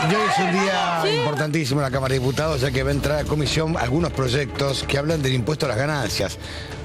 Y hoy es un día importantísimo en la Cámara de Diputados, ya que va a entrar a comisión algunos proyectos que hablan del impuesto a las ganancias.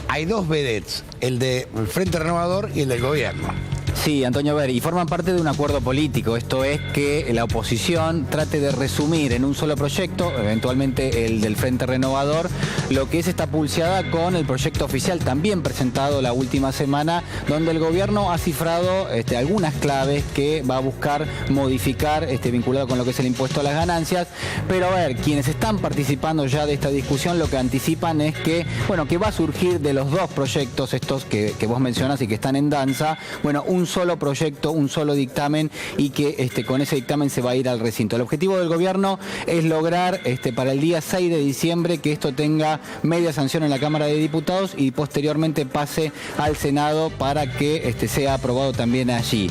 Hay dos vedettes, el del Frente Renovador y el del gobierno. Sí, Antonio, a ver, y forman parte de un acuerdo político. Esto es que la oposición trate de resumir en un solo proyecto, eventualmente el del Frente Renovador, lo que es esta pulseada con el proyecto oficial también presentado la última semana, donde el gobierno ha cifrado algunas claves que va a buscar modificar vinculado con lo que es el impuesto a las ganancias. Pero a ver, quienes están participando ya de esta discusión lo que anticipan es que, bueno, que va a surgir de los dos proyectos estos que vos mencionás y que están en danza, bueno, un solo proyecto, un solo dictamen, y que con ese dictamen se va a ir al recinto. El objetivo del gobierno es lograr para el día 6 de diciembre que esto tenga media sanción en la Cámara de Diputados y posteriormente pase al Senado para que sea aprobado también allí.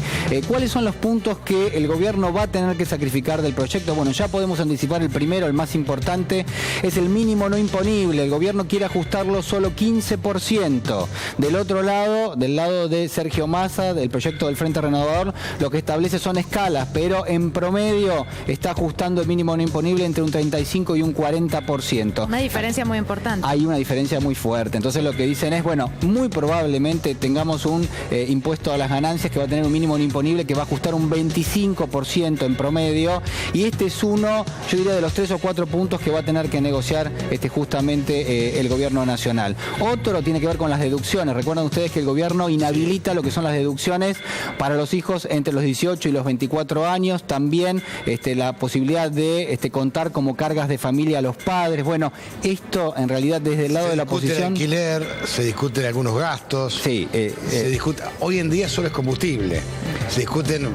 ¿Cuáles son los puntos que el gobierno va a tener que sacrificar del proyecto? Bueno, ya podemos anticipar el primero, el más importante, es el mínimo no imponible. El gobierno quiere ajustarlo solo 15%. Del otro lado, del lado de Sergio Massa, del proyecto del Frente Renovador, lo que establece son escalas, pero en promedio está ajustando el mínimo no imponible entre un 35 y un 40%. Una diferencia muy importante. Hay una diferencia muy fuerte. Entonces lo que dicen es, bueno, muy probablemente tengamos un impuesto a las ganancias que va a tener un mínimo no imponible que va a ajustar un 25% en promedio, y este es uno, yo diría, de los 3 o 4 puntos que va a tener que negociar justamente el gobierno nacional. Otro tiene que ver con las deducciones. Recuerdan ustedes que el gobierno inhabilita lo que son las deducciones para los hijos entre los 18 y los 24 años, también la posibilidad de contar como cargas de familia a los padres. Bueno, esto en realidad desde el lado de la oposición... Se discute el alquiler, se discuten algunos gastos, sí, se discute... Hoy en día solo es combustible, se discuten,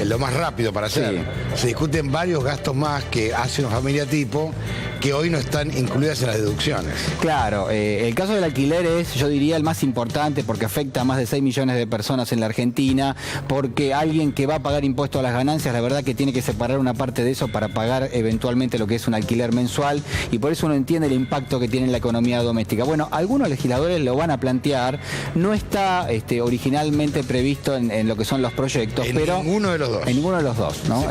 lo más rápido para hacer, sí. Se discuten varios gastos más que hace una familia tipo, que hoy no están incluidas en las deducciones. Claro, el caso del alquiler es, yo diría, el más importante porque afecta a más de 6 millones de personas en la Argentina, porque alguien que va a pagar impuesto a las ganancias, la verdad que tiene que separar una parte de eso para pagar eventualmente lo que es un alquiler mensual, y por eso uno entiende el impacto que tiene en la economía doméstica. Bueno, algunos legisladores lo van a plantear, no está originalmente previsto en lo que son los proyectos, pero... En ninguno de los dos. En ninguno de los dos, ¿no? Sí,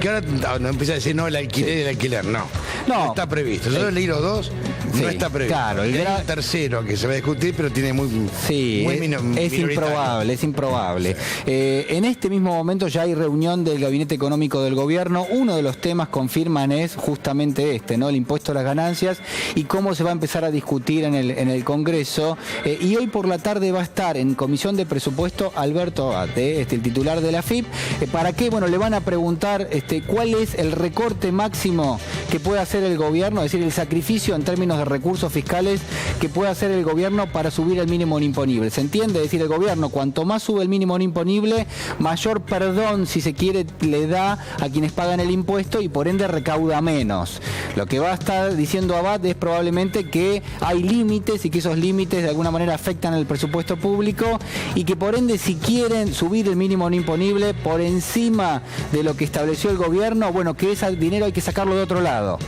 que ahora no empieza a decir, no, el alquiler y el alquiler, no. No está previsto. Yo leí los dos, no está previsto. Claro, el tercero que se va a discutir, pero tiene muy es improbable, es improbable. En este mismo momento ya hay reunión del Gabinete Económico del Gobierno. Uno de los temas, confirman, es justamente ¿no? El impuesto a las ganancias y cómo se va a empezar a discutir en el Congreso. Y hoy por la tarde va a estar en Comisión de Presupuesto Alberto Abate, el titular de la AFIP. ¿Para qué? Bueno, le van a preguntar cuál es el recorte máximo que puede hacer el gobierno, es decir, el sacrificio en términos de recursos fiscales que puede hacer el gobierno para subir el mínimo no imponible. ¿Se entiende? Es decir, el gobierno, cuanto más sube el mínimo no imponible, mayor perdón, si se quiere, le da a quienes pagan el impuesto y por ende recauda menos. Lo que va a estar diciendo Abad es probablemente que hay límites y que esos límites de alguna manera afectan el presupuesto público, y que por ende, si quieren subir el mínimo no imponible por encima de lo que estableció el gobierno, bueno, que ese dinero hay que sacarlo de otro lado.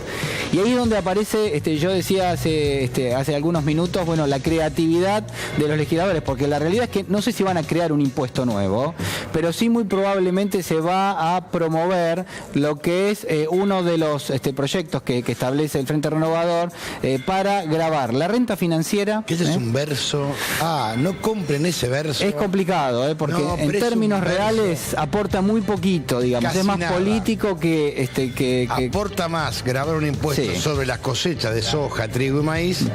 Y ahí es donde aparece, yo decía hace algunos minutos, bueno, la creatividad de los legisladores, porque la realidad es que no sé si van a crear un impuesto nuevo, pero sí muy probablemente se va a promover lo que es uno de los proyectos que establece el Frente Renovador para gravar la renta financiera. Que ese es un verso. No compren ese verso. Es complicado, porque en términos reales aporta muy poquito, digamos. Casi es más nada. Político que... Aporta más grabar un impuesto sobre las cosechas de soja, trigo y maíz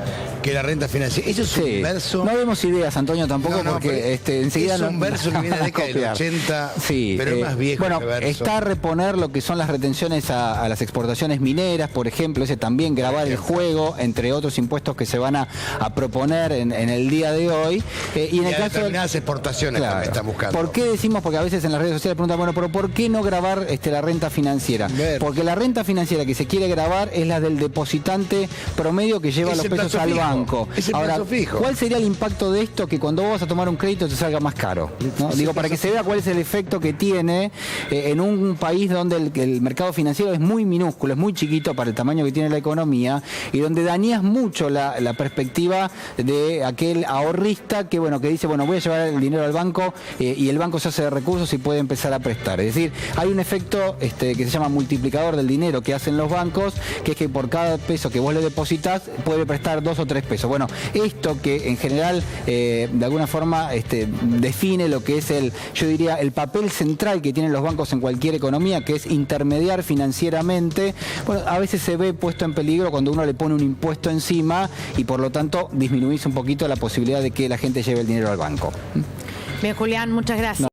que la renta financiera. Eso es un verso... No vemos ideas, Antonio, tampoco, porque enseguida... Es un verso que viene de la década del 80, pero es más viejo. Bueno, que verso. Está a reponer lo que son las retenciones a las exportaciones mineras, por ejemplo, ese también, grabar el juego, entre otros impuestos que se van a proponer en el día de hoy. Y en el caso determinadas exportaciones también están buscando. ¿Por qué decimos? Porque a veces en las redes sociales preguntan, bueno, pero ¿por qué no grabar la renta financiera? Porque la renta financiera que se quiere grabar afectar es la del depositante promedio que lleva los pesos al banco. Ahora, ¿cuál sería el impacto de esto? Que cuando vos vas a tomar un crédito te salga más caro, ¿no? Digo, para que se vea cuál es el efecto que tiene en un país donde el mercado financiero es muy minúsculo, es muy chiquito para el tamaño que tiene la economía, y donde dañas mucho la perspectiva de aquel ahorrista que, bueno, que dice, bueno, voy a llevar el dinero al banco y el banco se hace de recursos y puede empezar a prestar. Es decir, hay un efecto que se llama multiplicador del dinero que hacen los bancos, que es que por cada peso que vos le depositas puede prestar 2 o 3 pesos. Bueno, esto que en general de alguna forma define lo que es yo diría, el papel central que tienen los bancos en cualquier economía, que es intermediar financieramente, bueno, a veces se ve puesto en peligro cuando uno le pone un impuesto encima y por lo tanto disminuirse un poquito la posibilidad de que la gente lleve el dinero al banco. Bien, Julián, muchas gracias.